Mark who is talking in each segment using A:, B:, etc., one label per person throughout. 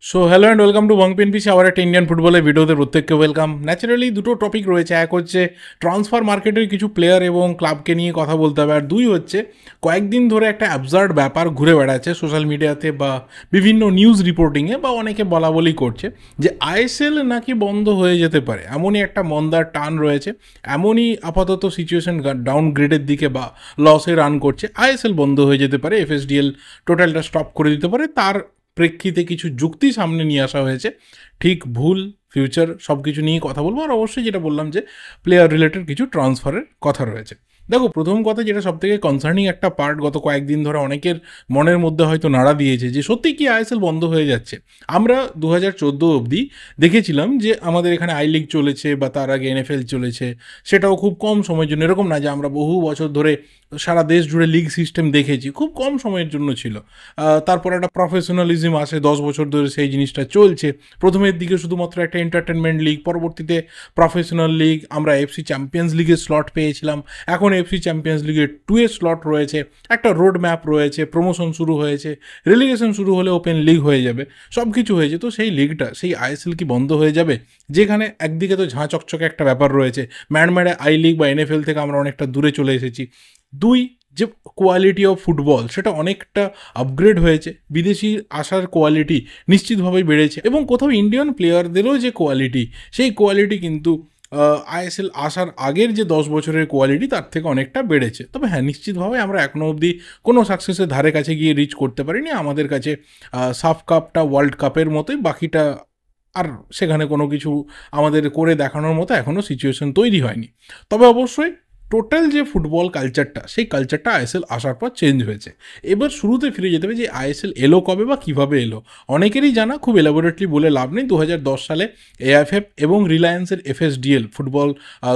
A: So hello and welcome to Bong PNPC আবার একটা Indian ফুটবলের ভিডিওতে প্রত্যেককে ওয়েলকাম। ন্যাচারালি দুটো টপিক রয়েছে, এক হচ্ছে ট্রান্সফার মার্কেটের কিছু প্লেয়ার এবং ক্লাবকে নিয়ে কথা বলতে হবে, আর দুই হচ্ছে কয়েকদিন ধরে একটা অ্যাবসার্ড ব্যাপার ঘুরে বেড়াচ্ছে সোশ্যাল মিডিয়াতে বা বিভিন্ন নিউজ রিপোর্টিংয়ে, বা অনেকে বলা বলি করছে যে আইএসএল নাকি বন্ধ হয়ে যেতে পারে। এমনই একটা মন্দার টান রয়েছে, এমনই আপাতত সিচুয়েশন ডাউনগ্রেডের দিকে বা লসে রান করছে। আইএসএল বন্ধ হয়ে যেতে পারে, এফএসডিএল টোটালটা স্টপ করে দিতে পারে। তার প্রেক্ষিতে কিছু যুক্তি সামনে নিয়ে আসা হয়েছে। ঠিক ভুল ফিউচার সব কিছু নিয়ে কথা বলবো, আর অবশ্যই যেটা বললাম যে প্লেয়ার রিলেটেড কিছু ট্রান্সফারের কথা রয়েছে। দেখো, প্রথম কথা যেটা সবথেকে কনসার্নিং একটা পার্ট গত কয়েকদিন ধরে অনেকের মনের মধ্যে হয়তো নাড়া দিয়েছে যে সত্যি কি আইএসএল বন্ধ হয়ে যাচ্ছে। আমরা 2014 অবধি দেখেছিলাম যে আমাদের এখানে আই লিগ চলেছে বা তার আগে এনএফএল চলেছে, সেটাও খুব কম সময়ের জন্য। এরকম না যে আমরা বহু বছর ধরে সারা দেশ জুড়ে লিগ সিস্টেম দেখেছি, খুব কম সময়ের জন্য ছিল। তারপর একটা প্রফেশনালিজম আসে, 10 বছর ধরে সেই জিনিসটা চলছে। প্রথমের দিকে শুধুমাত্র একটা এন্টারটেনমেন্ট লিগ, পরবর্তীতে প্রফেশনাল লিগ, আমরা এফসি চ্যাম্পিয়ন্স লিগের স্লট পেয়েছিলাম, এখন এফসি চ্যাম্পিয়ন্স লিগের 2 এর স্লট রয়েছে, একটা রোড ম্যাপ রয়েছে, প্রমোশন শুরু হয়েছে, রেলিগেশন শুরু হলে ওপেন লিগ হয়ে যাবে, সব কিছু হয়েছে। তো সেই লিগটা, সেই আইএসএল কি বন্ধ হয়ে যাবে? যেখানে একদিকে তো ঝাঁ চকচকে একটা ব্যাপার রয়েছে, ম্যাড় আই লিগ বা এনএফএল থেকে আমরা অনেকটা দূরে চলে এসেছি। দুই, যে কোয়ালিটি অফ ফুটবল সেটা অনেকটা আপগ্রেড হয়েছে, বিদেশি আসার কোয়ালিটি নিশ্চিতভাবেই বেড়েছে, এবং কোথাও ইন্ডিয়ান প্লেয়ারদেরও যে কোয়ালিটি, সেই কোয়ালিটি কিন্তু আইএসএল আসার আগের যে 10 বছরের কোয়ালিটি তার থেকে অনেকটা বেড়েছে। তবে হ্যাঁ, নিশ্চিতভাবে আমরা এখনও অবধি কোনো সাকসেসের ধারে কাছে গিয়ে রিচ করতে পারিনি। আমাদের কাছে সাফ কাপটা ওয়ার্ল্ড কাপের মতোই, বাকিটা আর সেখানে কোনো কিছু আমাদের করে দেখানোর মতো এখনও সিচুয়েশন তৈরি হয়নি। তবে অবশ্যই টোটাল যে ফুটবল কালচারটা, সেই কালচারটা আইএসএল আসার পর চেঞ্জ হয়েছে। এবার শুরুতে ফিরে যেতে হবে যে আইএসএল এলো কবে বা কীভাবে এলো। অনেকেরই জানা, খুব এলাবোরেটলি বলে লাভ নেই। 2010 সালে এআইএফএফ এবং রিলায়েন্সের FSDL, football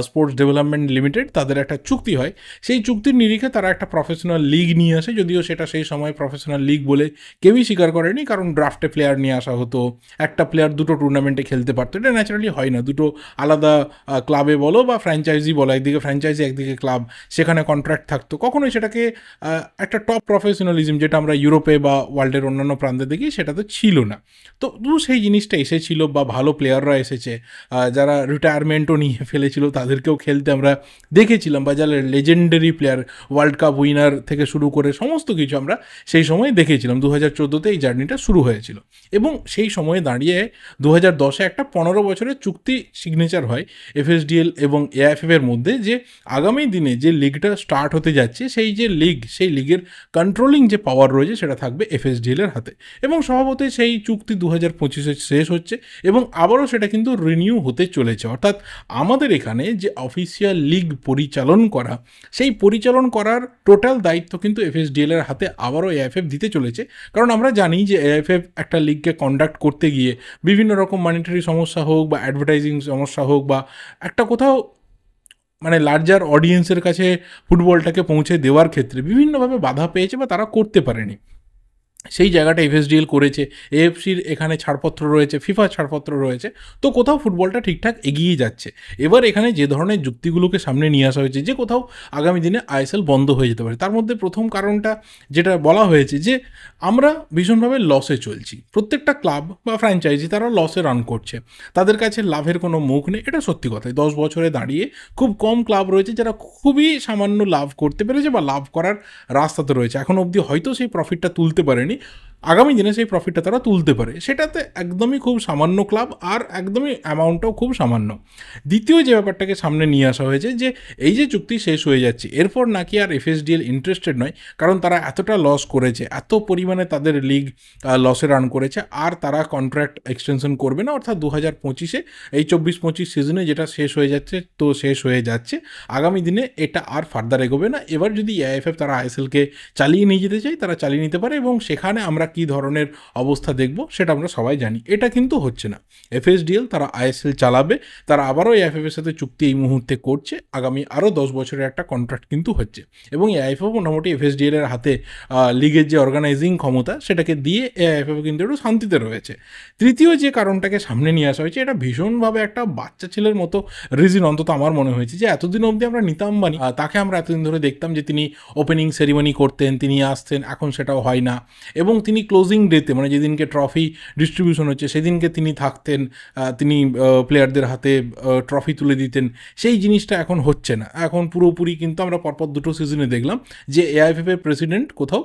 A: sports development limited, তাদের একটা চুক্তি হয়। সেই চুক্তির নিরিখে তারা একটা প্রফেশনাল লিগ নিয়ে আসে, যদিও সেটা সেই সময় প্রফেশনাল লিগ বলে কেউই স্বীকার করেনি, কারণ ড্রাফটে প্লেয়ার নিয়ে আসা হতো, একটা প্লেয়ার দুটো টুর্নামেন্টে খেলতে পারতো। এটা ন্যাচারালি হয় না, দুটো আলাদা ক্লাবে বলো বা ফ্র্যাঞ্চাইজি বলো, একদিকে ফ্র্যাঞ্চাইজি একদিকে ক্লাব, সেখানে কন্ট্রাক্ট থাকতো। কখনোই সেটাকে একটা টপ প্রফেশনালিজম যেটা আমরা ইউরোপে বা ওয়ার্ল্ডের অন্যান্য প্রান্তে দেখি, সেটা তো ছিল না। তো সেই জিনিসটা এসেছিল, বা ভালো প্লেয়াররা এসেছে, যারা রিটায়ারমেন্টও নিয়ে ফেলেছিল তাদেরকেও খেলতে আমরা দেখেছিলাম, বা যারা legendary player, world cup winner থেকে শুরু করে সমস্ত কিছু আমরা সেই সময় দেখেছিলাম। 2014-তে এই জার্নিটা শুরু হয়েছিল, এবং সেই সময়ে দাঁড়িয়ে 2010-এ একটা 15 বছরের চুক্তি সিগনেচার হয় এফএসডিএল এবং এআইএফএফ এর মধ্যে, যে আগামী দিনে যে লিগটা স্টার্ট হতে যাচ্ছে, সেই যে লিগ, সেই লিগের কন্ট্রোলিং যে পাওয়ার রয়েছে সেটা থাকবে এফএসডিএল এর হাতে। এবং স্বভাবতই সেই চুক্তি 2025-এ শেষ হচ্ছে, এবং আবারও সেটা কিন্তু রিনিউ হতে চলেছে। অর্থাৎ আমাদের এখানে যে অফিসিয়াল লিগ পরিচালন করা, সেই পরিচালন করার টোটাল দায়িত্ব কিন্তু এফএসডিএল এর হাতে আবারও এআইএফএফ দিতে চলেছে। কারণ আমরা জানি যে এআইএফএফ একটা লিগকে কন্ডাক্ট করতে গিয়ে বিভিন্ন রকম মনিটারি সমস্যা হোক বা অ্যাডভার্টাইজিং সমস্যা হোক, বা একটা কোথাও মানে লার্জার অডিয়েন্সের কাছে ফুটবলটাকে পৌঁছে দেওয়ার ক্ষেত্রে বিভিন্নভাবে বাধা পেয়েছে, বা তারা করতে পারেনি। সেই জায়গাটা এফএসডিএল করেছে, এএফসির এখানে ছাড়পত্র রয়েছে, ফিফার ছাড়পত্র রয়েছে, তো কোথাও ফুটবলটা ঠিকঠাক এগিয়ে যাচ্ছে। এবার এখানে যে ধরনের যুক্তিগুলোকে সামনে নিয়ে আসা হয়েছে যে কোথাও আগামী দিনে আইএসএল বন্ধ হয়ে যেতে পারে, তার মধ্যে প্রথম কারণটা যেটা বলা হয়েছে যে আমরা ভীষণভাবে লসে চলছি। প্রত্যেকটা ক্লাব বা ফ্র্যাঞ্চাইজি তারা লসে রান করছে, তাদের কাছে লাভের কোনো মুখ নেই। এটা সত্যি কথাই, 10 বছরে দাঁড়িয়ে খুব কম ক্লাব রয়েছে যারা খুবই সামান্য লাভ করতে পেরেছে বা লাভ করার রাস্তাতে রয়েছে। এখন অবধি হয়তো সেই প্রফিটটা তুলতে পারেনি, আগামী দিনে সেই প্রফিটটা তারা তুলতে পারে। সেটাতে একদমই খুব সামান্য ক্লাব, আর একদমই অ্যামাউন্টটাও খুব সামান্য। দ্বিতীয় যে ব্যাপারটাকে সামনে নিয়ে আসা হয়েছে যে এই যে চুক্তি শেষ হয়ে যাচ্ছে, এরপর নাকি আর এফএসডিএল ইন্টারেস্টেড নয়, কারণ তারা এতটা লস করেছে, এত পরিমাণে তাদের লিগ লসে রান করেছে, আর তারা কন্ট্রাক্ট এক্সটেনশন করবে না। অর্থাৎ 2025-এ এই 24-25 সিজনে যেটা শেষ হয়ে যাচ্ছে, তো শেষ হয়ে যাচ্ছে, আগামী দিনে এটা আর ফার্দার এগোবে না। এবার যদি এআইএফএফ তারা আইএসএলকে চালিয়ে নিয়ে যেতে চায়, তারা চালিয়ে নিতে পারে, এবং সেখানে আমরা কী ধরনের অবস্থা দেখব সেটা আমরা সবাই জানি। এটা কিন্তু হচ্ছে না। এফএসডিএল তারা আইএসএল চালাবে, তারা আবারও এআইএফএফের সাথে চুক্তি এই মুহূর্তে করছে, আগামী আরও 10 বছরের একটা কন্ট্রাক্ট কিন্তু হচ্ছে, এবং এআইএফএফ মোটামুটি এফএসডিএল এর হাতে লিগের যে অর্গানাইজিং ক্ষমতা সেটাকে দিয়ে এআইএফএফ কিন্তু একটু শান্তিতে রয়েছে। তৃতীয় যে কারণটাকে সামনে নিয়ে আসা হয়েছে, এটা ভীষণভাবে একটা বাচ্চা ছেলের মতো রিজন, অন্তত আমার মনে হয়েছে, যে এতদিন অবধি আমরা নিতা আম্বানি, তাকে আমরা এতদিন ধরে দেখতাম যে তিনি ওপেনিং সেরিমনি করতেন, তিনি আসতেন, এখন সেটাও হয় না, এবং তিনি তিনি ক্লোজিং ডেতে মানে যেদিনকে ট্রফি ডিস্ট্রিবিউশন হচ্ছে সেদিনকে তিনি থাকতেন, তিনি প্লেয়ারদের হাতে ট্রফি তুলে দিতেন। সেই জিনিসটা এখন হচ্ছে না। এখন পুরোপুরি কিন্তু আমরা পরপর দুটো সিজনে দেখলাম যে এআইএফএফ এর প্রেসিডেন্ট কোথাও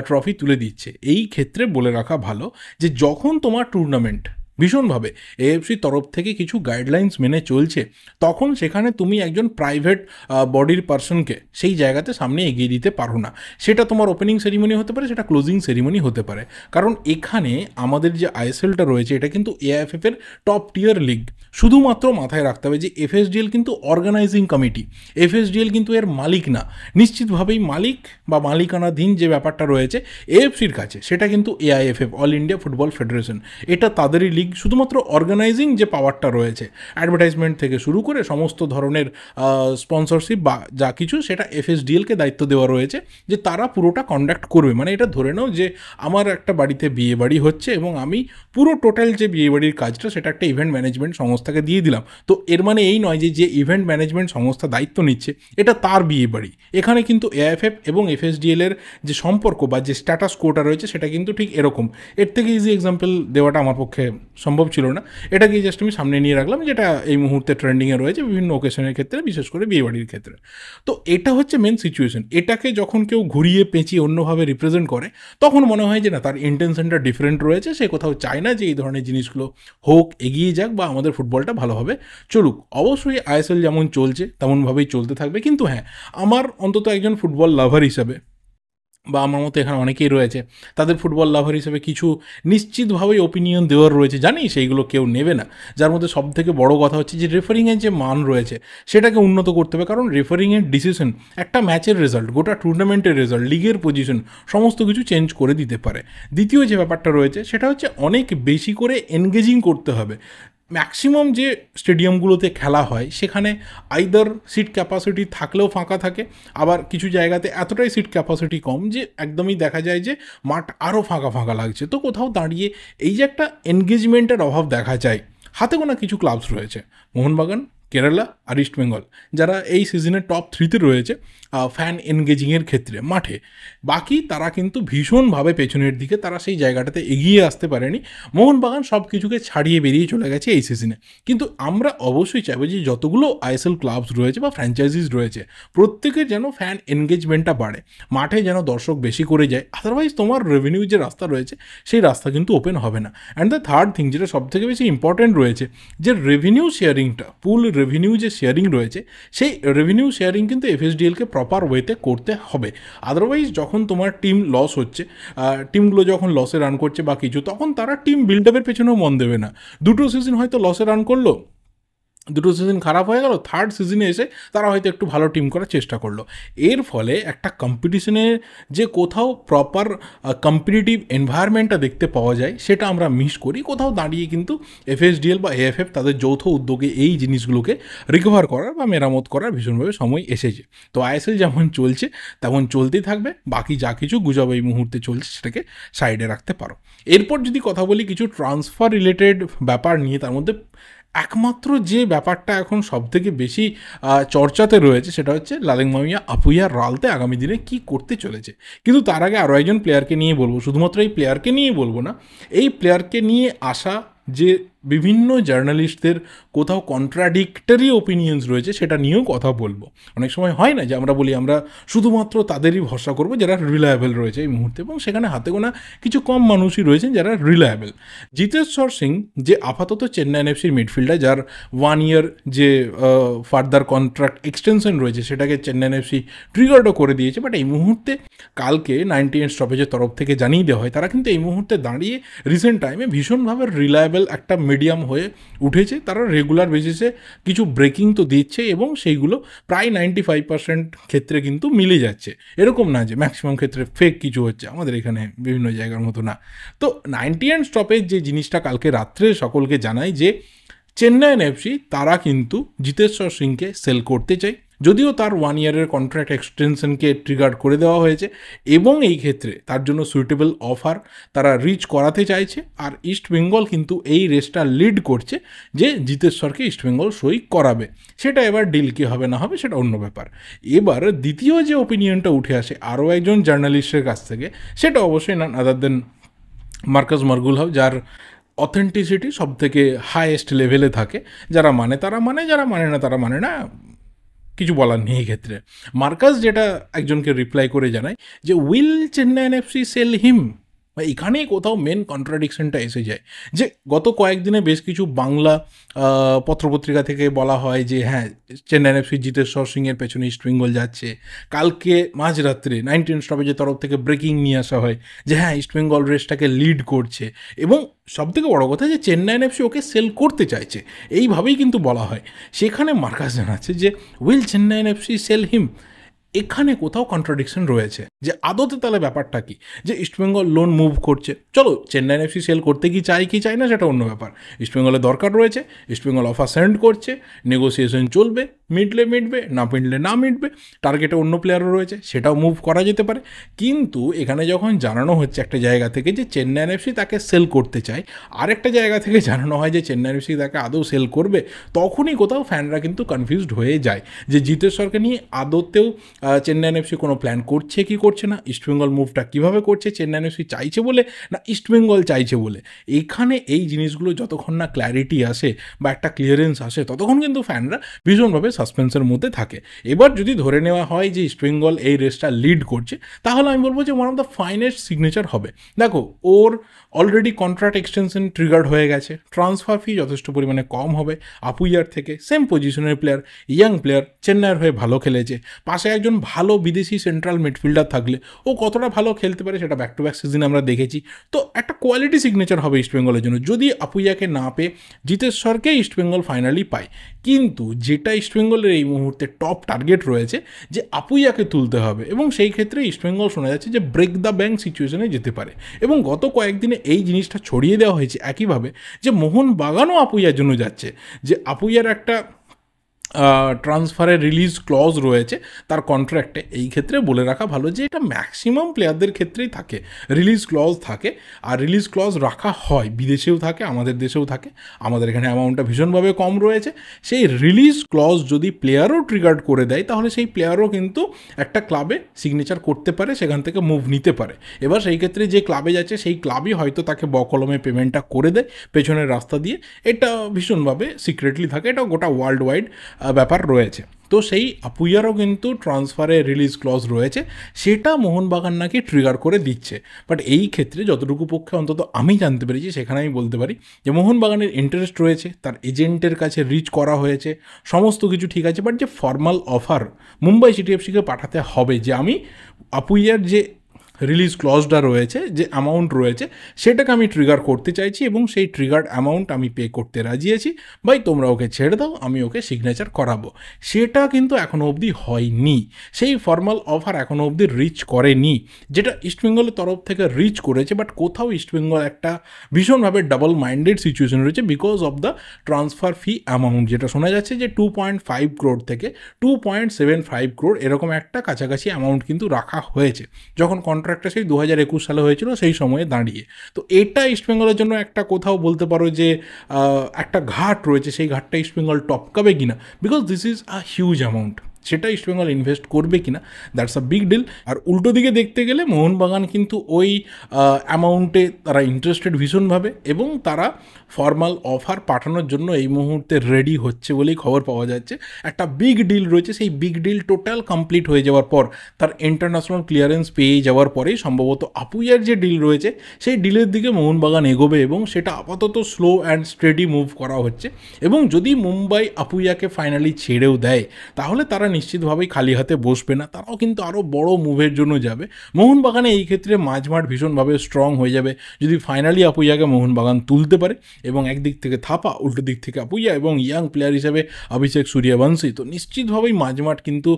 A: ট্রফি তুলে দিচ্ছে। এই ক্ষেত্রে বলে রাখা ভালো যে যখন তোমার টুর্নামেন্ট ভীষণভাবে এএফসির তরফ থেকে কিছু গাইডলাইন্স মেনে চলছে, তখন সেখানে তুমি একজন প্রাইভেট বডির পার্সনকে সেই জায়গাতে সামনে এগিয়ে দিতে পারো না। সেটা তোমার ওপেনিং সেরিমনি হতে পারে, সেটা ক্লোজিং সেরিমনি হতে পারে। কারণ এখানে আমাদের যে আইএসএলটা রয়েছে এটা কিন্তু এআইএফএফ এর টপ টিয়ার লিগ। শুধুমাত্র মাথায় রাখতে হবে যে এফএসডিএল কিন্তু অর্গানাইজিং কমিটি, এফএসডিএল কিন্তু এর মালিক না। নিশ্চিতভাবেই মালিক বা মালিকানাধীন যে ব্যাপারটা রয়েছে এএফসির কাছে, সেটা কিন্তু AIFF, all India football federation. এটা তাদেরই লিগ। শুধুমাত্র অর্গানাইজিং যে পাওয়ারটা রয়েছে, অ্যাডভার্টাইজমেন্ট থেকে শুরু করে সমস্ত ধরনের স্পন্সরশিপ বা যা কিছু, সেটা এফএসডিএলকে দায়িত্ব দেওয়া রয়েছে যে তারা পুরোটা কন্ডাক্ট করবে। মানে এটা ধরে নাও যে আমার একটা বাড়িতে বিয়ে বাড়ি হচ্ছে এবং আমি পুরো টোটাল যে বিয়ে বাড়ির কাজটা সেটা একটা ইভেন্ট ম্যানেজমেন্ট সংস্থাকে দিয়ে দিলাম। তো এর মানে এই নয় যে যে ইভেন্ট ম্যানেজমেন্ট সংস্থা দায়িত্ব নিচ্ছে এটা তার বিয়ে বাড়ি। এখানে কিন্তু এআইএফএফ এবং এফএসডিএল এর যে সম্পর্ক বা যে স্ট্যাটাস কোটা রয়েছে সেটা কিন্তু ঠিক এরকম। এর থেকে ইজি এক্সাম্পল দেওয়াটা আমার পক্ষে সম্ভব ছিল না, এটাকে জাস্ট আমি সামনে নিয়ে রাখলাম, যেটা এই মুহূর্তে ট্রেন্ডিংয়ে রয়েছে বিভিন্ন ওকেশনের ক্ষেত্রে, বিশেষ করে বিয়েবাড়ির ক্ষেত্রে। তো এটা হচ্ছে মেন সিচুয়েশন। এটাকে যখন কেউ ঘুরিয়ে পেঁচিয়ে অন্যভাবে রিপ্রেজেন্ট করে তখন মনে হয় যে না, তার ইন্টেনশনটা ডিফারেন্ট রয়েছে, সে কোথাও চায় না যে এই ধরনের জিনিসগুলো হোক, এগিয়ে যাক বা আমাদের ফুটবলটা ভালোভাবে চলুক। অবশ্যই আইএসএল যেমন চলছে তেমনভাবেই চলতে থাকবে, কিন্তু হ্যাঁ, আমার অন্তত একজন ফুটবল লাভার হিসাবে বা আমার মতো এখানে অনেকেই রয়েছে, তাদের ফুটবল লাভার হিসেবে কিছু নিশ্চিতভাবেই ওপিনিয়ন দেওয়ার রয়েছে। জানি সেইগুলো কেউ নেবে না, যার মধ্যে সবথেকে বড় কথা হচ্ছে যে রেফারিংয়ের যে মান রয়েছে সেটাকে উন্নত করতে হবে। কারণ রেফারিংয়ের ডিসিশন একটা ম্যাচের রেজাল্ট, গোটা টুর্নামেন্টের রেজাল্ট, লিগের পজিশন, সমস্ত কিছু চেঞ্জ করে দিতে পারে। দ্বিতীয় যে ব্যাপারটা রয়েছে সেটা হচ্ছে অনেক বেশি করে এনগেজিং করতে হবে। ম্যাক্সিমাম যে স্টেডিয়ামগুলোতে খেলা হয় সেখানে আইদার সিট ক্যাপাসিটি থাকলেও ফাঁকা থাকে, আবার কিছু জায়গাতে এতটাই সিট ক্যাপাসিটি কম যে একদমই দেখা যায় যে মাঠ আরও ফাঁকা ফাঁকা লাগছে। তো কোথাও দাঁড়িয়ে এই যে একটা এনগেজমেন্টের অভাব দেখা যায়। হাতে গোনা কিছু ক্লাবস রয়েছে, মোহনবাগান, কেরালা আর ইস্টবেঙ্গল, যারা এই সিজনের টপ 3-তে রয়েছে ফ্যান এনগেজিংয়ের ক্ষেত্রে মাঠে। বাকি তারা কিন্তু ভীষণভাবে পেছনের দিকে, তারা সেই জায়গাটাতে এগিয়ে আসতে পারেনি। মোহনবাগান সব কিছুকে ছাড়িয়ে বেরিয়ে চলে গেছে এই সিজনে। কিন্তু আমরা অবশ্যই চাইবো যে যতগুলো আইএসএল ক্লাবস রয়েছে বা ফ্র্যাঞ্চাইজিস রয়েছে প্রত্যেকের যেন ফ্যান এনগেজমেন্টটা বাড়ে, মাঠে যেন দর্শক বেশি করে যায়। আদারওয়াইজ তোমার রেভিনিউ যে রাস্তা রয়েছে সেই রাস্তা কিন্তু ওপেন হবে না। অ্যান্ড দ্য থার্ড থিং, যেটা সবথেকে বেশি ইম্পর্ট্যান্ট রয়েছে, যে রেভিনিউ শেয়ারিংটা, পুল রেভিনিউ যে শেয়ারিং রয়েছে, সেই রেভিনিউ শেয়ারিং কিন্তু এফএসডিএলকে প্রপার ওয়েতে করতে হবে। আদারওয়াইজ যখন তোমার টিম লস হচ্ছে, টিমগুলো যখন লসে রান করছে বা কিছু, তখন তারা টিম বিল্ড আপের পেছনেও মন দেবে না। দুটো সিজন হয়তো লসে রান করলো, দুটো সিজন খারাপ হয়ে গেল, থার্ড সিজনে এসে তারা হয়তো একটু ভালো টিম করার চেষ্টা করলো। এর ফলে একটা কম্পিটিশনে যে কোথাও প্রপার কম্পিটিটিভ এনভায়রনমেন্টটা দেখতে পাওয়া যায় সেটা আমরা মিস করি। কোথাও দাঁড়িয়ে কিন্তু এফএসডিএল বা এএফএফ তাদের যৌথ উদ্যোগে এই জিনিসগুলোকে রিকভার করার বা মেরামত করার ভীষণভাবে সময় এসেছে। তো আইএসএল যেমন চলছে তেমন চলতেই থাকবে, বাকি যা কিছু গুজব এই মুহূর্তে চলছে সেটাকে সাইডে রাখতে পারো। এরপর যদি কথা বলি কিছু ট্রান্সফার রিলেটেড ব্যাপার নিয়ে, তার মধ্যে একমাত্র যে ব্যাপারটা এখন সবথেকে বেশি চর্চাতে রয়েছে সেটা হচ্ছে লালেংমামিয়া আপুইয়া রালতে আগামী দিনে কি করতে চলেছে। কিন্তু তার আগে আরও একজন প্লেয়ারকে নিয়ে বলবো, শুধুমাত্র এই প্লেয়ারকে নিয়ে বলবো না, এই প্লেয়ারকে নিয়ে আসা যে বিভিন্ন জার্নালিস্টদের কোথাও কন্ট্রাডিক্টরি ওপিনিয়ন্স রয়েছে সেটা নিয়েও কথা বলবো। অনেক সময় হয় না যে আমরা বলি আমরা শুধুমাত্র তাদেরই ভরসা করবো যারা রিলায়েবল রয়েছে এই মুহূর্তে, এবং সেখানে হাতে গোনা কিছু কম মানুষই রয়েছেন যারা রিলায়েবল। জিতেশ্বর সিং যে আপাতত চেন্নাই এফসির মিডফিল্ডার, যার 1 ইয়ার যে ফার্দার কন্ট্রাক্ট এক্সটেনশন রয়েছে সেটাকে চেন্নাই এফসি ট্রিগারও করে দিয়েছে। বাট এই মুহূর্তে কালকে 90 স্টপেজের তরফ থেকে জানিয়ে দেওয়া হয় তারা কিন্তু এই মুহূর্তে দাঁড়িয়ে রিসেন্ট টাইমে ভীষণভাবে রিলায়েবল একটা মিডিয়াম হয়ে উঠেছে। তারা রেগুলার বেসিসে কিছু ব্রেকিং তো দিচ্ছে এবং সেইগুলো প্রায় 95% ক্ষেত্রে কিন্তু মিলে যাচ্ছে। এরকম না যে ম্যাক্সিমাম ক্ষেত্রে ফেক কিছু হচ্ছে, আমাদের এখানে বিভিন্ন জায়গার মতো না। তো 90 স্টপেজ যে জিনিসটা কালকে রাত্রে সকলকে জানায় যে চেন্নাই এফসি তারা কিন্তু জিতেশ্বর সিংকে সেল করতে চায়, যদিও তার 1 ইয়ারের কন্ট্রাক্ট এক্সটেনশনকে ট্রিগার করে দেওয়া হয়েছে এবং এই ক্ষেত্রে তার জন্য সুইটেবল অফার তারা রিচ করাতে চাইছে। আর ইস্টবেঙ্গল কিন্তু এই রেসটা লিড করছে যে জিতেশ্বরকে ইস্টবেঙ্গল সই করাবে। সেটা এবার ডিল কী হবে না হবে সেটা অন্য ব্যাপার। এবার দ্বিতীয় যে ওপিনিয়নটা উঠে আসে আরও একজন জার্নালিস্টের কাছ থেকে, সেটা অবশ্যই না আদার দেন মার্কাস মার্গুলহাউ, যার অথেন্টিসিটি সব থেকে হাইয়েস্ট লেভেলে থাকে। যারা মানে তারা মানে, যারা মানে না তারা মানে না, কিছু বলার নেই এই ক্ষেত্রে। মার্কাস যেটা একজনকে রিপ্লাই করে জানায় যে উইল চেন্নাইন এফসি সেল হিম, এখানেই কোথাও মেন কন্ট্রাডিকশনটা এসে যায়। যে গত কয়েকদিনে বেশ কিছু বাংলা পত্রপত্রিকা থেকে বলা হয় যে হ্যাঁ, চেন্নাইন এফসি জিতেশ্বর সিংয়ের পেছনে ইস্টবেঙ্গল যাচ্ছে। কালকে মাঝরাত্রে 19 স্টপেজের তরফ থেকে ব্রেকিং নিয়ে আসা হয় যে হ্যাঁ, ইস্টবেঙ্গল রেসটাকে লিড করছে, এবং সবথেকে বড় কথা যে চেন্নাইন এফসি ওকে সেল করতে চাইছে, এইভাবেই কিন্তু বলা হয়। সেখানে মার্কাস জানাচ্ছে যে উইল চেন্নাইন এফসি সেল হিম, এখানে কোথাও কন্ট্রাডিকশন রয়েছে। যে আদতে তাহলে ব্যাপারটা কি, যে ইস্টবেঙ্গল লোন মুভ করছে, চলো চেন্নাইন এফসি সেল করতে কি চাই না সেটা অন্য ব্যাপার, ইস্টবেঙ্গলের দরকার রয়েছে, ইস্টবেঙ্গল অফার সেন্ড করছে, নেগোসিয়েশন চলবে, মিটবে, না মিটবে, টার্গেটে অন্য প্লেয়ারও রয়েছে, সেটাও মুভ করা যেতে পারে। কিন্তু এখানে যখন জানানো হচ্ছে একটা জায়গা থেকে যে চেন্নাইন এফসি তাকে সেল করতে চায়, আরেকটা জায়গা থেকে জানানো হয় যে চেন্নাইন এফসি তাকে আদৌ সেল করবে, তখনই কোথাও ফ্যানরা কিন্তু কনফিউজড হয়ে যায় যে জিতেশ্বরকে নিয়ে আদতেও চেন্নাইন এফসি কোনো প্ল্যান করছে কি করছে না, ইস্টবেঙ্গল মুভটা কীভাবে করছে, চেন্নাইন এফসি চাইছে বলে না ইস্টবেঙ্গল চাইছে বলে। এইখানে এই জিনিসগুলো যতক্ষণ না ক্ল্যারিটি আসে বা একটা ক্লিয়ারেন্স আসে, ততক্ষণ কিন্তু ফ্যানরা ভীষণভাবে সাসপেন্সের মধ্যে থাকে। এবার যদি ধরে নেওয়া হয় যে ইস্টবেঙ্গল এই রেসটা লিড করছে, তাহলে আমি বলবো যে one of the finest signature হবে। দেখো, ওর অলরেডি কন্ট্রাক্ট এক্সটেনশন ট্রিগার্ড হয়ে গেছে, ট্রান্সফার ফি যথেষ্ট পরিমাণে কম হবে আপুইয়ার থেকে, সেম পজিশনের প্লেয়ার, ইয়াং প্লেয়ার, চেন্নাইয়ের হয়ে ভালো খেলেছে, পাশে একজন ভালো বিদেশি সেন্ট্রাল মিডফিল্ডার থাকলে ও কতটা ভালো খেলতে পারে সেটা ব্যাক টু ব্যাক সিজনে আমরা দেখেছি। তো একটা কোয়ালিটি সিগনেচার হবে ইস্টবেঙ্গলের জন্য, যদি আপুইয়াকে না পেয়ে জিতেশ্বরকে ইস্টবেঙ্গল ফাইনালি পায়। কিন্তু যেটা ইস্টবেঙ্গলের এই মুহূর্তে টপ টার্গেট রয়েছে যে আপুইয়াকে তুলতে হবে, এবং সেই ক্ষেত্রে ইস্টবেঙ্গল শোনা যাচ্ছে যে ব্রেক দ্য ব্যাঙ্ক সিচুয়েশনে যেতে পারে। এবং গত কয়েকদিনে এই জিনিসটা ছড়িয়ে দেওয়া হয়েছে একইভাবে যে মোহনবাগানও আপুইয়ার জন্য যাচ্ছে, যে আপুইয়ার একটা ট্রান্সফারের রিলিজ ক্লজ রয়েছে তার কন্ট্রাক্টে। এই ক্ষেত্রে বলে রাখা ভালো যে এটা ম্যাক্সিমাম প্লেয়ারদের ক্ষেত্রেই থাকে, রিলিজ ক্লজ থাকে। আর রিলিজ ক্লজ রাখা হয়, বিদেশেও থাকে, আমাদের দেশেও থাকে। আমাদের এখানে অ্যামাউন্টটা ভীষণভাবে কম রয়েছে। সেই রিলিজ ক্লজ যদি প্লেয়ারও ট্রিগার্ড করে দেয়, তাহলে সেই প্লেয়ারও কিন্তু একটা ক্লাবে সিগনেচার করতে পারে, সেখান থেকে মুভ নিতে পারে। এবার সেই ক্ষেত্রে যে ক্লাবে যাচ্ছে সেই ক্লাবই হয়তো তাকে বকলমে পেমেন্টটা করে দেয় পেছনের রাস্তা দিয়ে। এটা ভীষণভাবে সিক্রেটলি থাকে, এটা গোটা ওয়ার্ল্ড ওয়াইড ব্যাপার রয়েছে। তো সেই আপুইয়ারও কিন্তু ট্রান্সফারে রিলিজ ক্লজ রয়েছে, সেটা মোহনবাগান নাকি ট্রিগার করে দিচ্ছে। বাট এই ক্ষেত্রে যতটুকু পক্ষে অন্তত আমি জানতে পেরেছি, সেখানে আমি বলতে পারি যে মোহনবাগানের ইন্টারেস্ট রয়েছে, তার এজেন্টের কাছে রিচ করা হয়েছে, সমস্ত কিছু ঠিক আছে। বাট যে ফর্মাল অফার মুম্বাই সিটি এফসিকে পাঠাতে হবে যে আমি আপুইয়ার যে রিলিজ ক্লজটা রয়েছে, যে অ্যামাউন্ট রয়েছে, সেটাকে আমি ট্রিগার করতে চাইছি, এবং সেই ট্রিগার্ড অ্যামাউন্ট আমি পে করতে রাজি আছি, ভাই তোমরা ওকে ছেড়ে দাও, আমি ওকে সিগনেচার করাবো। সেটা কিন্তু এখনও অবধি হয়নি, সেই ফর্মাল অফার এখনও অবধি রিচ করেনি। যেটা ইস্টবেঙ্গলের তরফ থেকে রিচ করেছে, বাট কোথাও ইস্টবেঙ্গল একটা ভীষণভাবে ডাবল মাইন্ডেড সিচুয়েশন রয়েছে because of the transfer fee amount, যেটা শোনা যাচ্ছে যে 2.5 crore থেকে 2.75 crore এরকম একটা কাছাকাছি অ্যামাউন্ট কিন্তু রাখা হয়েছে, যখন কন্ট্রাক্টটা সেই 2021 সালে হয়েছিল সেই সময়ে দাঁড়িয়ে। তো এটা ইস্টবেঙ্গলের জন্য একটা কোথাও বলতে পারো যে একটা ঘাট রয়েছে, সেই ঘাটটা ইস্টবেঙ্গল টপকাবে কিনা, because this is a huge amount. সেটা ইস্টবেঙ্গল ইনভেস্ট করবে কিনা, দ্যাটস আ বিগ ডিল। আর উল্টো দিকে দেখতে গেলে মোহনবাগান কিন্তু ওই অ্যামাউন্টে তারা ইন্টারেস্টেড ভীষণভাবে, এবং তারা ফর্মাল অফার পাঠানোর জন্য এই মুহূর্তে রেডি হচ্ছে বলেই খবর পাওয়া যাচ্ছে। একটা বিগ ডিল রয়েছে, সেই বিগ ডিল টোটাল কমপ্লিট হয়ে যাওয়ার পর, তার ইন্টারন্যাশনাল ক্লিয়ারেন্স পেয়ে যাওয়ার পরেই সম্ভবত আপুইয়ার যে ডিল রয়েছে সেই ডিলের দিকে মোহনবাগান এগোবে, এবং সেটা আপাতত স্লো অ্যান্ড স্টেডি মুভ করা হচ্ছে। এবং যদি মুম্বাই আপুইয়াকে ফাইনালি ছেড়েও দেয়, তাহলে তারা নিশ্চিতভাবেই খালি হাতে বসবে না, তারাও কিন্তু আরও বড় মুভের জন্য যাবে। মোহনবাগানে এই ক্ষেত্রে মাঝমাঠ ভীষণভাবে স্ট্রং হয়ে যাবে যদি ফাইনালি আপুইয়াকে মোহনবাগান তুলতে পারে, এবং একদিক থেকে থাপা, উল্টো দিক থেকে আপুইয়া, এবং ইয়াং প্লেয়ার হিসেবে অভিষেক সূর্যবংশী। তো নিশ্চিতভাবেই মাঝমাঠ কিন্তু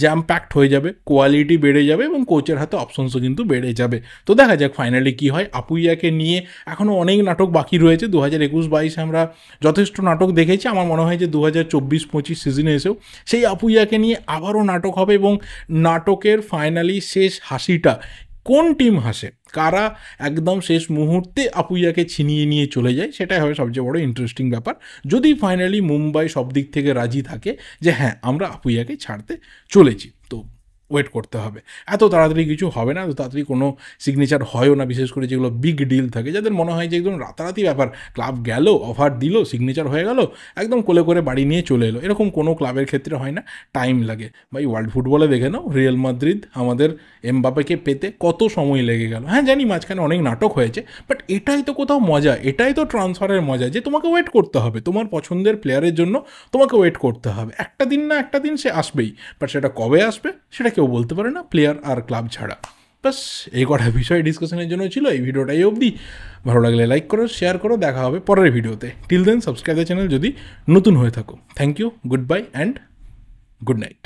A: জ্যাম প্যাকড হয়ে যাবে, কোয়ালিটি বেড়ে যাবে, এবং কোচের হাতে অপশনসও কিন্তু বেড়ে যাবে। তো দেখা যাক ফাইনালি কী হয়। আপুইয়াকে নিয়ে এখনও অনেক নাটক বাকি রয়েছে। 2021-22 আমরা যথেষ্ট নাটক দেখেছি। আমার মনে হয় যে 2024-25 সিজনে এসেও সেই আপুইয়াকে নিয়ে আবারও নাটক হবে, এবং নাটকের ফাইনালি শেষ হাসিটা কোন টিম হাসে, কারা একদম শেষ মুহূর্তে আপুইয়াকে ছিনিয়ে নিয়ে চলে যায়, সেটাই হবে সবচেয়ে বড় ইন্টারেস্টিং ব্যাপার। যদি ফাইনালি মুম্বাই সব দিক থেকে রাজি থাকে যে হ্যাঁ আমরা আপুইয়াকে ছাড়তে চলেছি, তো ওয়েট করতে হবে। এত তাড়াতাড়ি কিছু হবে না, এত তাড়াতাড়ি কোনো সিগনেচার হয়ও না, বিশেষ করে যেগুলো বিগ ডিল থাকে, যাদের মনে হয় যে একদম রাতারাতি ব্যাপার, ক্লাব গেল, অফার দিল, সিগনেচার হয়ে গেল, একদম কোলে করে বাড়ি নিয়ে চলে এলো, এরকম কোনো ক্লাবের ক্ষেত্রে হয় না, টাইম লাগে। ভাই ওয়ার্ল্ড ফুটবলে দেখে নাও, রিয়াল মাদ্রিদ আমাদের এমবাপ্পেকে পেতে কত সময় লেগে গেল। হ্যাঁ জানি মাঝখানে অনেক নাটক হয়েছে, বাট এটাই তো কোথাও মজা, এটাই তো ট্রান্সফারের মজা, যে তোমাকে ওয়েট করতে হবে, তোমার পছন্দের প্লেয়ারের জন্য তোমাকে ওয়েট করতে হবে। একটা দিন না একটা দিন সে আসবেই, বাট সেটা কবে আসবে সেটা কেউ বলতে পারে না, প্লেয়ার আর ক্লাব ছাড়া। বাস এই কটা বিষয় ডিসকাশনের জন্য ছিল এই ভিডিওটাই অবধি। ভালো লাগলে লাইক করো, শেয়ার করো, দেখা হবে পরের ভিডিওতে। Till then subscribe the channel যদি নতুন হয়ে থাকো। Thank you, goodbye and good night.